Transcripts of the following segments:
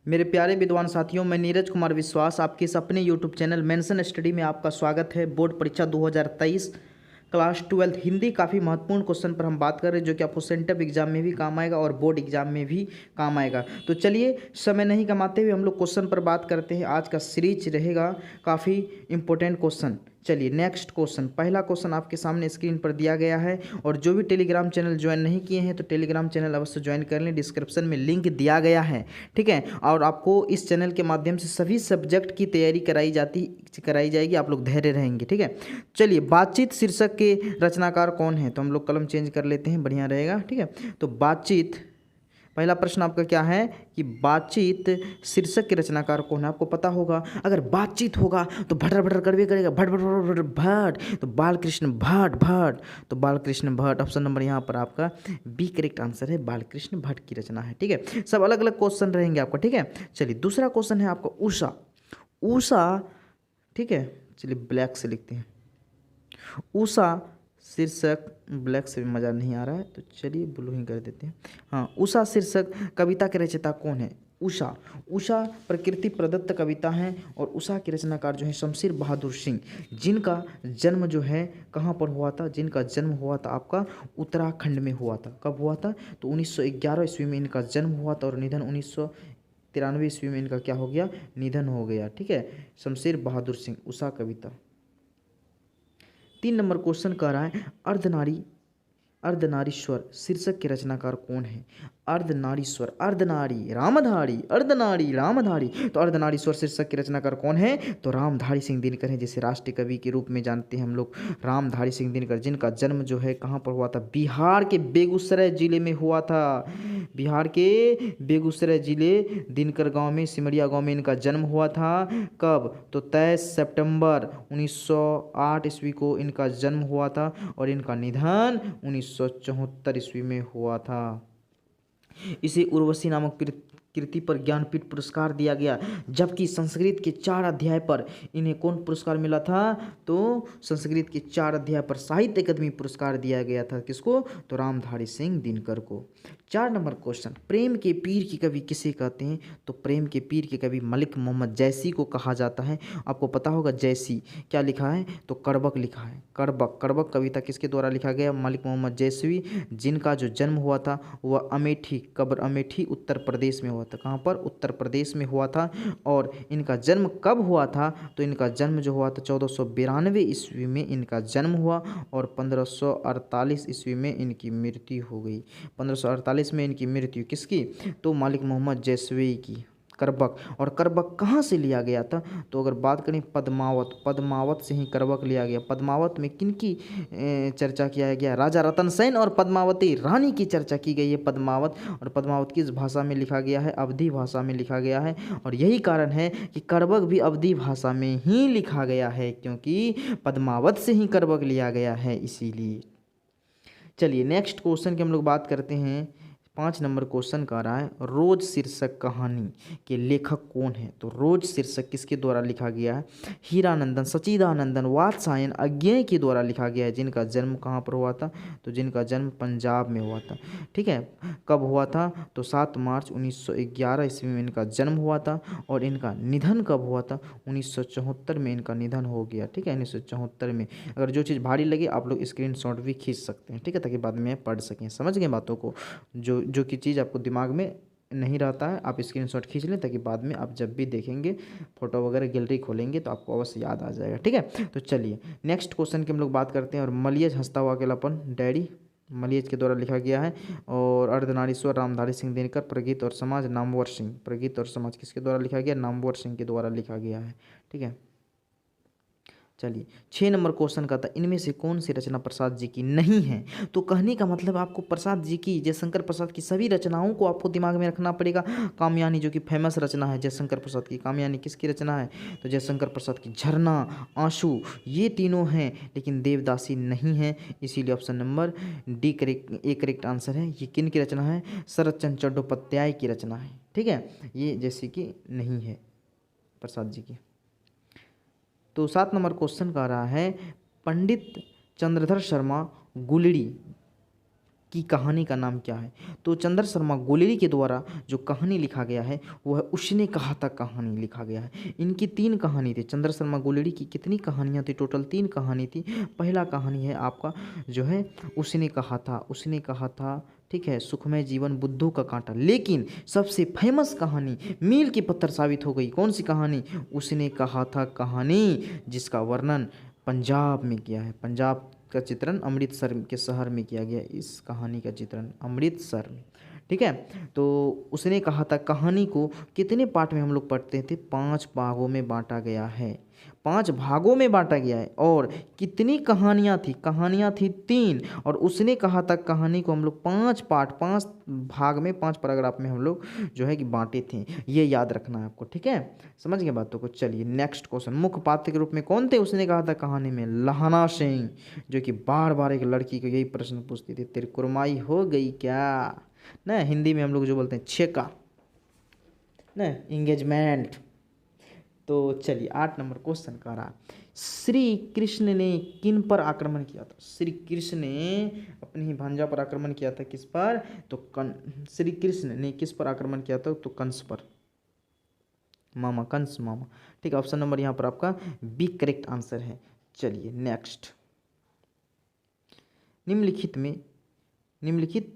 मेरे प्यारे विद्वान साथियों, मैं नीरज कुमार विश्वास आपके इस अपने यूट्यूब चैनल मेंशन स्टडी में आपका स्वागत है। बोर्ड परीक्षा 2023 क्लास 12 हिंदी काफ़ी महत्वपूर्ण क्वेश्चन पर हम बात कर रहे हैं, जो कि आपको सेंटअप एग्जाम में भी काम आएगा और बोर्ड एग्जाम में भी काम आएगा। तो चलिए समय नहीं कमाते हुए हम लोग क्वेश्चन पर बात करते हैं। आज का सीरीज रहेगा काफ़ी इंपॉर्टेंट क्वेश्चन। चलिए नेक्स्ट क्वेश्चन, पहला क्वेश्चन आपके सामने स्क्रीन पर दिया गया है। और जो भी टेलीग्राम चैनल ज्वाइन नहीं किए हैं तो टेलीग्राम चैनल अवश्य ज्वाइन कर लें, डिस्क्रिप्शन में लिंक दिया गया है, ठीक है। और आपको इस चैनल के माध्यम से सभी सब्जेक्ट की तैयारी कराई जाएगी, आप लोग धैर्य रहेंगे, ठीक है। चलिए, बातचीत शीर्षक के रचनाकार कौन है, तो हम लोग कलम चेंज कर लेते हैं, बढ़िया रहेगा, ठीक है। तो बातचीत, पहला प्रश्न आपका क्या है कि बातचीत शीर्षक के रचनाकार कौन है। आपको पता होगा, अगर बातचीत होगा तो भटर भटर करवे करेगा, भट भट भट भट भट, तो बालकृष्ण भट्ट भट्ट, तो बालकृष्ण भट्ट ऑप्शन नंबर यहाँ पर आपका बी करेक्ट आंसर है, बालकृष्ण भट्ट की रचना है, ठीक है। सब अलग अलग क्वेश्चन रहेंगे आपका, ठीक है। चलिए दूसरा क्वेश्चन है आपका उषा। उषा, ठीक है, चलिए ब्लैक से लिखते हैं। उषा शीर्षक, ब्लैक से भी मज़ा नहीं आ रहा है तो चलिए ब्लू ही कर देते हैं। हाँ, उषा शीर्षक कविता के रचयिता कौन है। उषा, उषा प्रकृति प्रदत्त कविता है और उषा के रचनाकार जो है शमशेर बहादुर सिंह, जिनका जन्म जो है कहाँ पर हुआ था, जिनका जन्म हुआ था आपका उत्तराखंड में हुआ था। कब हुआ था, तो 1911 ईस्वी में इनका जन्म हुआ था और निधन 1993 ईस्वी में इनका क्या हो गया, निधन हो गया, ठीक है। शमशेर बहादुर सिंह, उषा कविता। 3 नंबर क्वेश्चन कह रहा है अर्धनारीश्वर शीर्षक के रचनाकार कौन है। अर्धनारीश्वर, अर्धनारी रामधारी, अर्धनारी रामधारी, तो अर्धनारीश्वर शीर्षक के रचनाकार कौन है, तो रामधारी सिंह दिनकर हैं, जिसे राष्ट्रीय कवि के रूप में जानते हैं हम लोग, रामधारी सिंह दिनकर, जिनका जन्म जो है कहाँ पर हुआ था, बिहार के बेगूसराय जिले में हुआ था। बिहार के बेगूसराय जिले दिनकर गांव में, सिमरिया गांव में इनका जन्म हुआ था। कब, तो 23 सितंबर 1908 ईस्वी को इनका जन्म हुआ था और इनका निधन 1974 ईस्वी में हुआ था। इसे उर्वशी नामक कृति पर ज्ञानपीठ पुरस्कार दिया गया, जबकि संस्कृत के 4 अध्याय पर इन्हें कौन पुरस्कार मिला था, तो संस्कृत के 4 अध्याय पर साहित्य अकादमी पुरस्कार दिया गया था। किसको, तो रामधारी सिंह दिनकर को। 4 नंबर क्वेश्चन, प्रेम के पीर की कवि किसे कहते हैं, तो प्रेम के पीर के कवि मलिक मोहम्मद जैसी को कहा जाता है। आपको पता होगा जैसी क्या लिखा है, तो करबक लिखा है, करबक। करबक कविता किसके द्वारा लिखा गया, मलिक मोहम्मद जैसवी, जिनका जो जन्म हुआ था वह अमेठी, कब्र अमेठी उत्तर प्रदेश में हुआ था। कहाँ पर, उत्तर प्रदेश में हुआ था। और इनका जन्म कब हुआ था, तो इनका जन्म जो हुआ था 1492 ईस्वी में इनका जन्म हुआ और 1548 ईस्वी में इनकी मृत्यु हो गई। 1548 में इनकी मृत्यु किसकी, तो मलिक मोहम्मद जैसवी की। करबक, और करबक कहाँ से लिया गया था, तो अगर बात करें पद्मावत, पद्मावत से ही करबक लिया गया। पद्मावत में किनकी चर्चा किया गया, राजा रतन सेन और पद्मावती रानी की चर्चा की गई है पद्मावत। और पद्मावत किस भाषा में लिखा गया है, अवधी भाषा में लिखा गया है। और यही कारण है कि करबक भी अवधी भाषा में ही लिखा गया है, क्योंकि पद्मावत से ही करबक लिया गया है, इसीलिए। चलिए नेक्स्ट क्वेश्चन की हम लोग बात करते हैं। 5 नंबर क्वेश्चन का रहा है, रोज शीर्षक कहानी के लेखक कौन है, तो रोज शीर्षक किसके द्वारा लिखा गया है, हीरानंदन, सच्चिदानंदन, वात्सायन अज्ञेय के द्वारा लिखा गया है, जिनका जन्म कहाँ पर हुआ था, तो जिनका जन्म पंजाब में हुआ था, ठीक है। कब हुआ था, तो 7 मार्च 1911 ईस्वी में इनका जन्म हुआ था और इनका निधन कब हुआ था, 1974 में इनका निधन हो गया, ठीक है, 1974 में। अगर जो चीज़ भारी लगे आप लोग स्क्रीनशॉट भी खींच सकते हैं, ठीक है, ताकि बाद में पढ़ सकें, समझ गए बातों को। जो कि चीज़ आपको दिमाग में नहीं रहता है आप स्क्रीनशॉट खींच लें, ताकि बाद में आप जब भी देखेंगे फोटो वगैरह गैलरी खोलेंगे तो आपको अवश्य याद आ जाएगा, ठीक है। तो चलिए नेक्स्ट क्वेश्चन की हम लोग बात करते हैं। और मलियज हंसता हुआ अकेलापन डायरी मलियज के द्वारा लिखा गया है। और अर्धनारीश्वर रामधारी सिंह दिनकर, प्रगीत और समाज नामवर सिंह, प्रगीत और समाज किसके द्वारा लिखा गया, नामवर सिंह के द्वारा लिखा गया है, ठीक है। चलिए 6 नंबर क्वेश्चन का था, इनमें से कौन सी रचना प्रसाद जी की नहीं है, तो कहने का मतलब आपको प्रसाद जी की, जयशंकर प्रसाद की सभी रचनाओं को आपको दिमाग में रखना पड़ेगा। कामयानी जो कि फेमस रचना है जयशंकर प्रसाद की, कामयानी किसकी रचना है, तो जयशंकर प्रसाद की। झरना, आंसू, ये तीनों हैं, लेकिन देवदासी नहीं है, इसीलिए option number D correct answer है। ये किन की रचना है, शरत चंद्र चट्टोपाध्याय की रचना है, ठीक है, ये जैसे कि नहीं है प्रसाद जी की। तो 7 नंबर क्वेश्चन का रहा है, पंडित चंद्रधर शर्मा गुलड़ी की कहानी का नाम क्या है? तो चंद्र शर्मा गोलेरी के द्वारा जो कहानी लिखा गया है वो है उसने कहा था कहानी लिखा गया है। इनकी 3 कहानी थी। चंद्र शर्मा गोलेरी की कितनी कहानियाँ थी? टोटल 3 कहानी थी। पहला कहानी है आपका जो है उसने कहा था, उसने कहा था, ठीक है, सुखमय जीवन, बुद्धू का कांटा। लेकिन सबसे फेमस कहानी मील के पत्थर साबित हो गई। कौन सी कहानी? उसने कहा था कहानी, जिसका वर्णन पंजाब में किया है। पंजाब का चित्रण अमृतसर के शहर में किया गया। इस कहानी का चित्रण अमृतसर में, ठीक है। तो उसने कहा था कहानी को कितने पार्ट में हम लोग पढ़ते थे? 5 भागों में बांटा गया है। 5 भागों में बांटा गया है। और कितनी कहानियाँ थी? कहानियाँ थी 3। और उसने कहा था कहानी को हम लोग 5 पार्ट, 5 भाग में, 5 पैराग्राफ में हम लोग जो है कि बांटे थे। ये याद रखना है आपको, ठीक है। समझ गए बातों को? चलिए नेक्स्ट क्वेश्चन। मुख्य पात्र के रूप में कौन थे? उसने कहा था कहानी में लहाना सिंह, जो कि बार बार एक लड़की को यही प्रश्न पूछती थी, तेरी कुरमाई हो गई क्या? ना हिंदी में हम लोग जो बोलते हैं छेका, ना एंगेजमेंट। तो चलिए 8 नंबर क्वेश्चन का रहा, श्री कृष्ण ने किन पर आक्रमण किया था? श्री कृष्ण ने अपनी ही भांजा पर आक्रमण किया था। किस पर? तो श्री कृष्ण ने किस पर आक्रमण किया था? तो कंस पर, मामा, कंस मामा, ठीक है। ऑप्शन नंबर यहाँ पर आपका बी करेक्ट आंसर है। चलिए नेक्स्ट। निम्नलिखित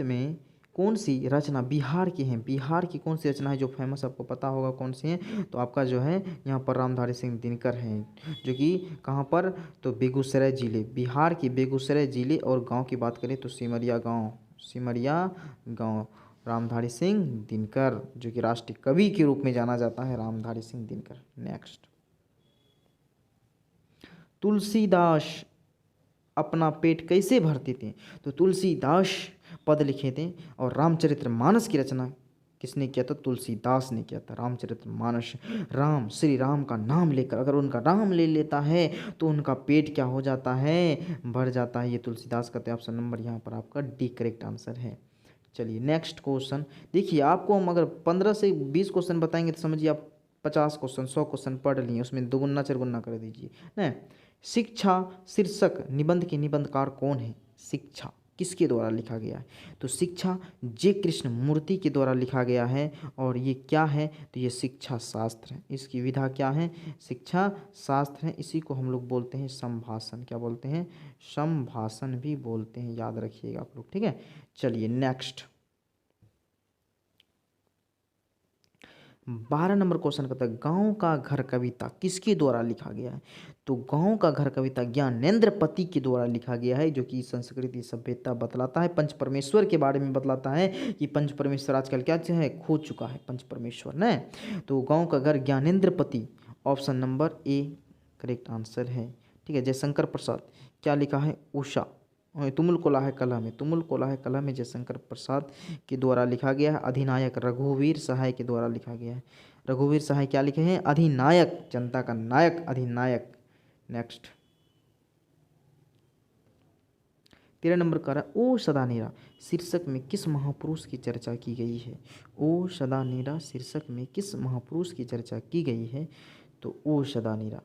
में कौन सी रचना बिहार की है? बिहार की कौन सी रचना है जो फेमस, आपको पता होगा कौन सी है? तो आपका जो है यहाँ पर रामधारी सिंह दिनकर हैं, जो कि कहाँ पर? तो बेगूसराय जिले, बिहार की बेगूसराय जिले। और गांव की बात करें तो सिमरिया गांव, सिमरिया गांव। रामधारी सिंह दिनकर, जो कि राष्ट्रीय कवि के रूप में जाना जाता है, रामधारी सिंह दिनकर। नेक्स्ट। तुलसीदास अपना पेट कैसे भरते थे? तो तुलसीदास पद लिखे थे। और रामचरितमानस की रचना किसने किया था? तुलसीदास ने किया था रामचरितमानस। राम, श्री राम का नाम लेकर अगर उनका नाम ले लेता है तो उनका पेट क्या हो जाता है? भर जाता है। ये तुलसीदास का ऑप्शन नंबर यहाँ पर आपका डी करेक्ट आंसर है। चलिए नेक्स्ट क्वेश्चन। देखिए आपको हम अगर 15 से 20 क्वेश्चन बताएंगे तो समझिए आप 50 क्वेश्चन, 100 क्वेश्चन पढ़ लिए, उसमें दुगुना चरगुना कर दीजिए ना। शिक्षा शीर्षक निबंध के निबंधकार कौन है? शिक्षा किसके द्वारा लिखा गया है? तो शिक्षा जे कृष्ण मूर्ति के द्वारा लिखा गया है। और ये क्या है? तो ये शिक्षा शास्त्र है। इसकी विधा क्या है? शिक्षा शास्त्र है। इसी को हम लोग बोलते हैं संभाषण। क्या बोलते हैं? संभाषण भी बोलते हैं, याद रखिएगा आप लोग, ठीक है। चलिए नेक्स्ट। 12 नंबर क्वेश्चन कहता है गांव का घर कविता किसके द्वारा लिखा गया है? तो गांव का घर कविता ज्ञानेंद्र पति के द्वारा लिखा गया है, जो कि संस्कृति सभ्यता बतलाता है, पंच परमेश्वर के बारे में बतलाता है कि पंच परमेश्वर आजकल क्या है? खो चुका है पंच परमेश्वर न। तो गांव का घर ज्ञानेंद्र पति, option number A correct answer है, ठीक है। जयशंकर प्रसाद क्या लिखा है? उषा तुमुल कोलाह कला में, तुमुल कोलाह कला में जयशंकर प्रसाद के द्वारा लिखा गया है। अधिनायक रघुवीर सहाय के द्वारा लिखा गया है। रघुवीर सहाय क्या लिखे हैं? अधिनायक, जनता का नायक, अधिनायक। नेक्स्ट। 13 नंबर का रहा ओ सदा नेरा शीर्षक में किस महापुरुष की चर्चा की गई है? ओ सदा नेरा शीर्षक में किस महापुरुष की चर्चा की गई है? तो ओ सदा नेरा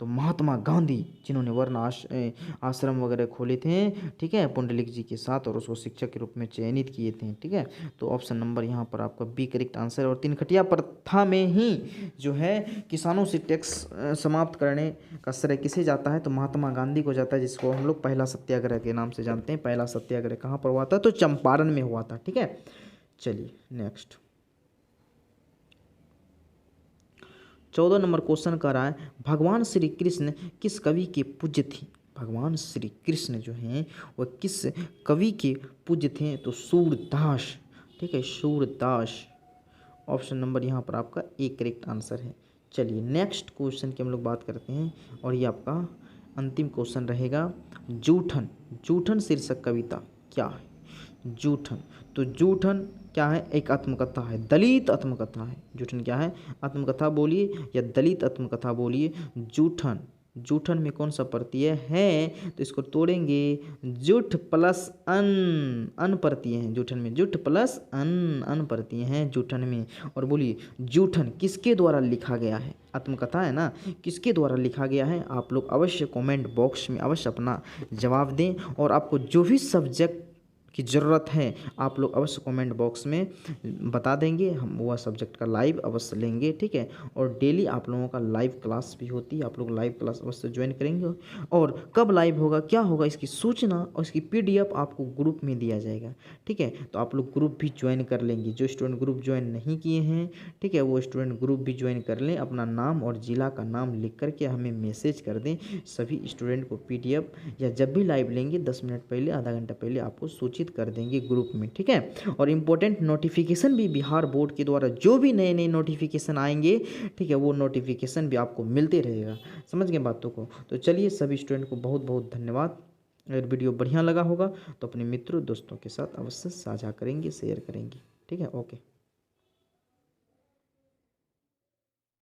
तो महात्मा गांधी, जिन्होंने वर्ण आश्रम वगैरह खोले थे, ठीक है, पुंडलिक जी के साथ, और उसको शिक्षक के रूप में चयनित किए थे, ठीक है। तो ऑप्शन नंबर यहाँ पर आपका बी करेक्ट आंसर। और तिनखटिया प्रथा में ही जो है किसानों से टैक्स समाप्त करने का श्रेय किसे जाता है? तो महात्मा गांधी को जाता है, जिसको हम लोग पहला सत्याग्रह के नाम से जानते हैं। पहला सत्याग्रह कहाँ पर हुआ था? तो चंपारण में हुआ था, ठीक है। चलिए नेक्स्ट। 14 नंबर क्वेश्चन का रहा है भगवान श्री कृष्ण किस कवि के पूज्य थे? भगवान श्री कृष्ण जो हैं वह किस कवि के पूज्य थे? तो सूरदास, ठीक है, सूरदास। ऑप्शन नंबर यहाँ पर आपका ए करेक्ट आंसर है। चलिए नेक्स्ट क्वेश्चन की हम लोग बात करते हैं, और ये आपका अंतिम क्वेश्चन रहेगा। जूठन, जूठन शीर्षक कविता क्या है? जूठन, तो जूठन क्या है? एक आत्मकथा है, दलित आत्मकथा है। जूठन क्या है? आत्मकथा बोलिए या दलित आत्मकथा बोलिए। जूठन, जूठन में कौन सा प्रत्यय है? तो इसको तोड़ेंगे, जुठ प्लस अन, अन प्रत्यय है जूठन में, जुठ प्लस अन, अन प्रत्यय है जूठन में। और बोलिए जूठन किसके द्वारा लिखा गया है? आत्मकथा है ना, किसके द्वारा लिखा गया है? आप लोग अवश्य कमेंट बॉक्स में अवश्य अपना जवाब दें। और आपको जो भी सब्जेक्ट की ज़रूरत है, आप लोग अवश्य कमेंट बॉक्स में बता देंगे, हम वह सब्जेक्ट का लाइव अवश्य लेंगे, ठीक है। और डेली आप लोगों का लाइव क्लास भी होती है, आप लोग लाइव क्लास अवश्य ज्वाइन करेंगे। और कब लाइव होगा, क्या होगा, इसकी सूचना और इसकी PDF आपको ग्रुप में दिया जाएगा, ठीक है। तो आप लोग ग्रुप भी ज्वाइन कर लेंगे, जो स्टूडेंट ग्रुप ज्वाइन नहीं किए हैं, ठीक है, वो स्टूडेंट ग्रुप भी ज्वाइन कर लें। अपना नाम और ज़िला का नाम लिख करके हमें मैसेज कर दें। सभी स्टूडेंट को PDF या जब भी लाइव लेंगे 10 मिनट पहले, आधा घंटा पहले आपको सूचित कर देंगे ग्रुप में, ठीक है। और इम्पोर्टेंट नोटिफिकेशन भी बिहार बोर्ड के द्वारा जो भी नए नए नोटिफिकेशन आएंगे, ठीक है, वो नोटिफिकेशन भी आपको मिलते रहेगा। समझ गए बातों को। तो चलिए सभी स्टूडेंट को बहुत बहुत धन्यवाद। अगर वीडियो बढ़िया लगा होगा तो अपने मित्रों दोस्तों के साथ अवश्य साझा करेंगे, शेयर करेंगे, ठीक है। ओके।